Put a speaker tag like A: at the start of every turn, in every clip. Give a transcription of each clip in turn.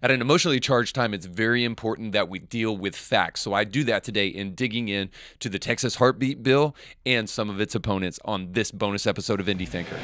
A: At an emotionally charged time, it's very important that we deal with facts. So I do that today in digging in to the Texas heartbeat bill and some of its opponents on this bonus episode of Indie Thinker.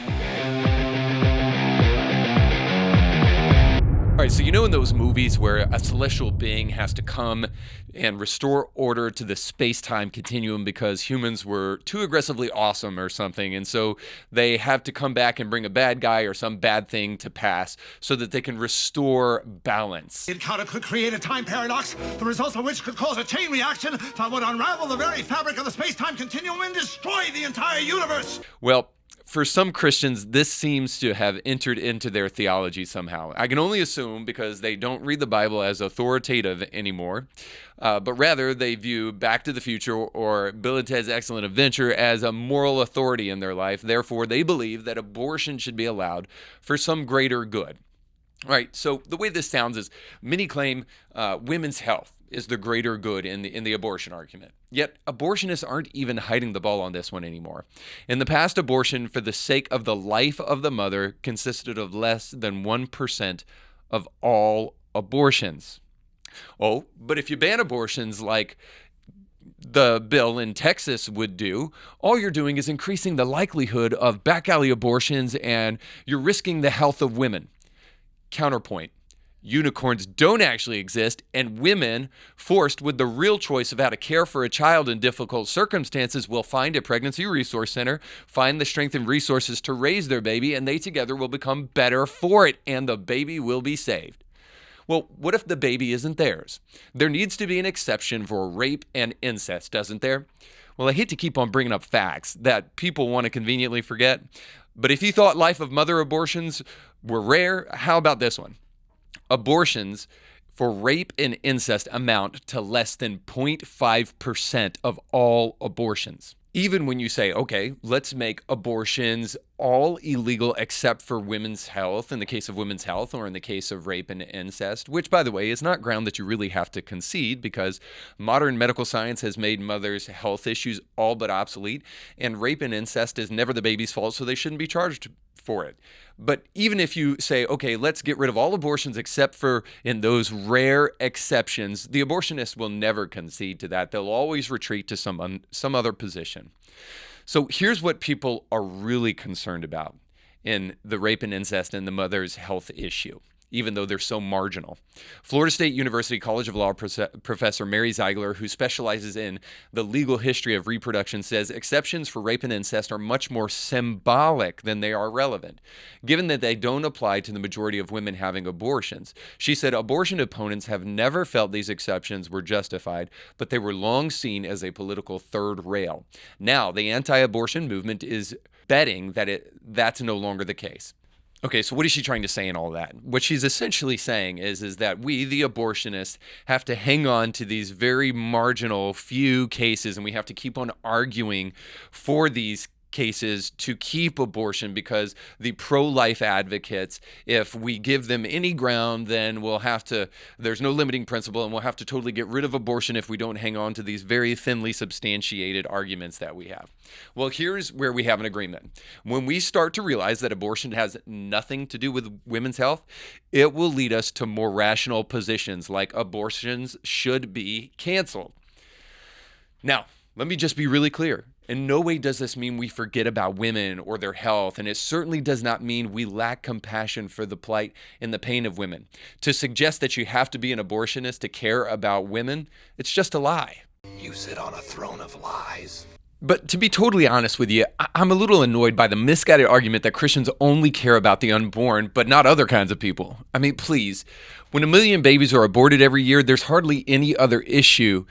A: All right, so you know in those movies where a celestial being has to come and restore order to the space-time continuum because humans were too aggressively awesome or something, and so they have to come back and bring a bad guy or some bad thing to pass so that they can restore balance.
B: The encounter could create a time paradox, the results of which could cause a chain reaction that would unravel the very fabric of the space-time continuum and destroy the entire universe.
A: Well, for some Christians, this seems to have entered into their theology somehow. I can only assume because they don't read the Bible as authoritative anymore, but rather they view Back to the Future or Bill and Ted's Excellent Adventure as a moral authority in their life. Therefore, they believe that abortion should be allowed for some greater good. All right, so the way this sounds is many claim women's health is the greater good in the abortion argument. Yet abortionists aren't even hiding the ball on this one anymore. In the past, abortion for the sake of the life of the mother consisted of less than 1% of all abortions. Oh, but if you ban abortions like the bill in Texas would do, all you're doing is increasing the likelihood of back alley abortions and you're risking the health of women. Counterpoint. Unicorns don't actually exist, and women forced with the real choice of how to care for a child in difficult circumstances will find a pregnancy resource center, find the strength and resources to raise their baby, and they together will become better for it, and the baby will be saved. Well, what if the baby isn't theirs? There needs to be an exception for rape and incest, doesn't there? Well, I hate to keep on bringing up facts that people want to conveniently forget, but if you thought life of mother abortions were rare, how about this one? Abortions for rape and incest amount to less than 0.5% of all abortions. Even when you say, okay, let's make abortions all illegal except for women's health, in the case of women's health or in the case of rape and incest, which, by the way, is not ground that you really have to concede because modern medical science has made mothers' health issues all but obsolete, and rape and incest is never the baby's fault, so they shouldn't be charged for it. But even if you say, okay, let's get rid of all abortions except for in those rare exceptions, the abortionists will never concede to that. They'll always retreat to some other position. So here's what people are really concerned about in the rape and incest and the mother's health issue, even though they're so marginal. Florida State University College of Law Professor Mary Ziegler, who specializes in the legal history of reproduction, says exceptions for rape and incest are much more symbolic than they are relevant, given that they don't apply to the majority of women having abortions. She said abortion opponents have never felt these exceptions were justified, but they were long seen as a political third rail. Now, the anti-abortion movement is betting that that's no longer the case. Okay, so what is she trying to say in all that? What she's essentially saying is that we, the abortionists, have to hang on to these very marginal few cases, and we have to keep on arguing for these cases to keep abortion because the pro-life advocates, if we give them any ground, then there's no limiting principle, and we'll have to totally get rid of abortion if we don't hang on to these very thinly substantiated arguments that we have. Well, here's where we have an agreement. When we start to realize that abortion has nothing to do with women's health, it will lead us to more rational positions like abortions should be canceled. Now, let me just be really clear. In no way does this mean we forget about women or their health, and it certainly does not mean we lack compassion for the plight and the pain of women. To suggest that you have to be an abortionist to care about women, it's just a lie.
C: You sit on a throne of lies.
A: But to be totally honest with you, I'm a little annoyed by the misguided argument that Christians only care about the unborn, but not other kinds of people. I mean, please, when 1 million babies are aborted every year, there's hardly any other issue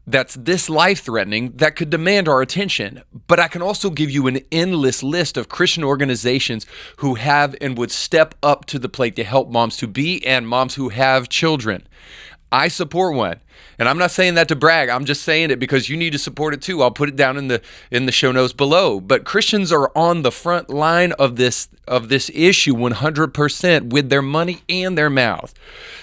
A: that's this life-threatening that could demand our attention. But I can also give you an endless list of Christian organizations who have and would step up to the plate to help moms to be and moms who have children. I support one. And I'm not saying that to brag. I'm just saying it because you need to support it too. I'll put it down in the show notes below. But Christians are on the front line of this issue 100% with their money and their mouth.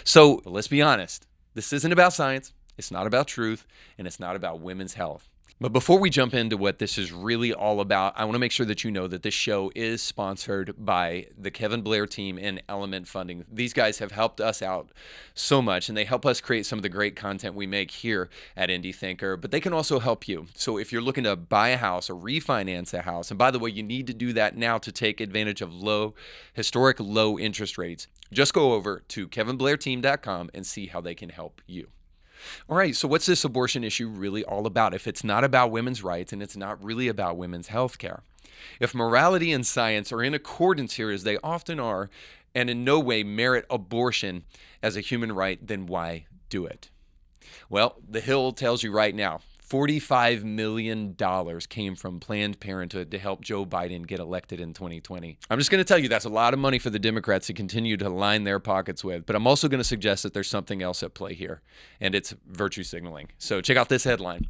A: So let's be honest. This isn't about science. It's not about truth, and it's not about women's health. But before we jump into what this is really all about, I want to make sure that you know that this show is sponsored by the Kevin Blair team and Element Funding. These guys have helped us out so much, and they help us create some of the great content we make here at Indie Thinker, but they can also help you. So if you're looking to buy a house or refinance a house, and by the way, you need to do that now to take advantage of historic low interest rates, just go over to kevinblairteam.com and see how they can help you. All right, so what's this abortion issue really all about if it's not about women's rights and it's not really about women's health care? If morality and science are in accordance here, as they often are, and in no way merit abortion as a human right, then why do it? Well, The Hill tells you right now, $45 million came from Planned Parenthood to help Joe Biden get elected in 2020. I'm just going to tell you that's a lot of money for the Democrats to continue to line their pockets with, but I'm also going to suggest that there's something else at play here, and it's virtue signaling. So check out this headline.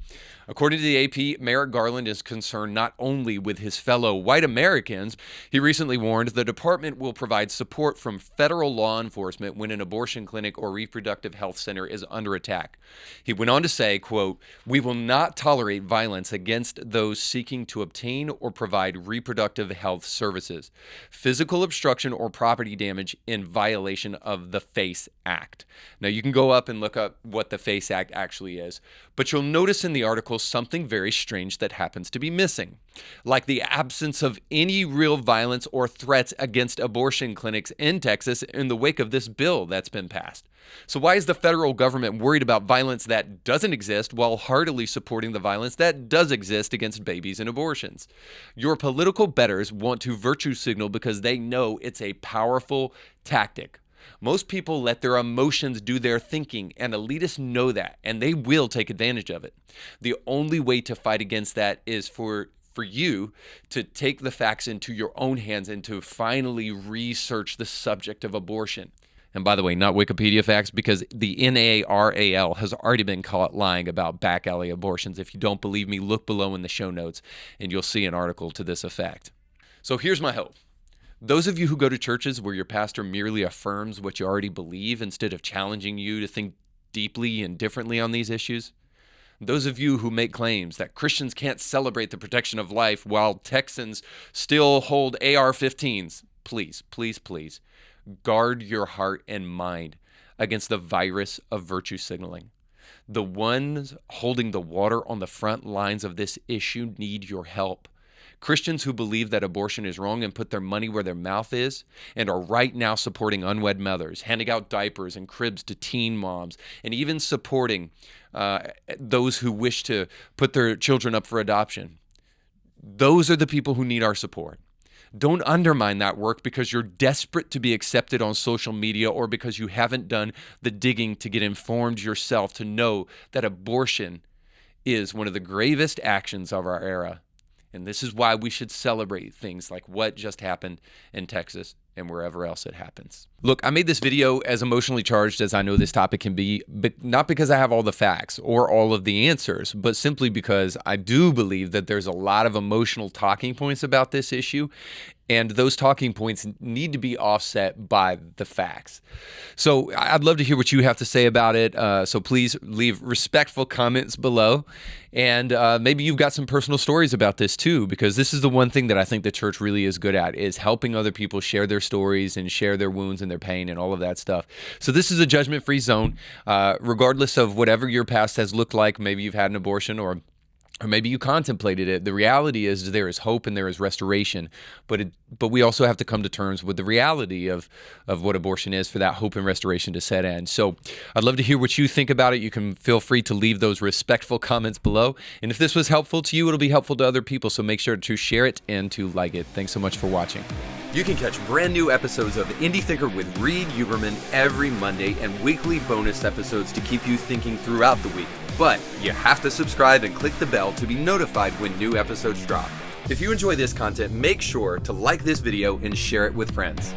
A: According to the AP, Merrick Garland is concerned not only with his fellow white Americans, he recently warned the department will provide support from federal law enforcement when an abortion clinic or reproductive health center is under attack. He went on to say, quote, "We will not tolerate violence against those seeking to obtain or provide reproductive health services, physical obstruction or property damage in violation of the FACE Act." Now you can go up and look up what the FACE Act actually is, but you'll notice in the article something very strange that happens to be missing, like the absence of any real violence or threats against abortion clinics in Texas in the wake of this bill that's been passed. So why is the federal government worried about violence that doesn't exist while heartily supporting the violence that does exist against babies and abortions? Your political betters want to virtue signal because they know it's a powerful tactic. Most people let their emotions do their thinking, and elitists know that, and they will take advantage of it. The only way to fight against that is for you to take the facts into your own hands and to finally research the subject of abortion. And by the way, not Wikipedia facts, because the NARAL has already been caught lying about back alley abortions. If you don't believe me, look below in the show notes, and you'll see an article to this effect. So here's my hope. Those of you who go to churches where your pastor merely affirms what you already believe instead of challenging you to think deeply and differently on these issues, those of you who make claims that Christians can't celebrate the protection of life while Texans still hold AR-15s, please, please, please, guard your heart and mind against the virus of virtue signaling. The ones holding the water on the front lines of this issue need your help. Christians who believe that abortion is wrong and put their money where their mouth is and are right now supporting unwed mothers, handing out diapers and cribs to teen moms, and even supporting those who wish to put their children up for adoption. Those are the people who need our support. Don't undermine that work because you're desperate to be accepted on social media or because you haven't done the digging to get informed yourself to know that abortion is one of the gravest actions of our era. And this is why we should celebrate things like what just happened in Texas and wherever else it happens. Look, I made this video as emotionally charged as I know this topic can be, but not because I have all the facts or all of the answers, but simply because I do believe that there's a lot of emotional talking points about this issue, and those talking points need to be offset by the facts. So I'd love to hear what you have to say about it. So please leave respectful comments below. And maybe you've got some personal stories about this too, because this is the one thing that I think the church really is good at, is helping other people share their stories and share their wounds and their pain and all of that stuff. So this is a judgment-free zone, regardless of whatever your past has looked like. Maybe you've had an abortion or maybe you contemplated it. The reality is there is hope and there is restoration, but we also have to come to terms with the reality of what abortion is for that hope and restoration to set in. So I'd love to hear what you think about it. You can feel free to leave those respectful comments below. And if this was helpful to you, it'll be helpful to other people. So make sure to share it and to like it. Thanks so much for watching. You can catch brand new episodes of Indie Thinker with Reed Huberman every Monday and weekly bonus episodes to keep you thinking throughout the week. But you have to subscribe and click the bell to be notified when new episodes drop. If you enjoy this content, make sure to like this video and share it with friends.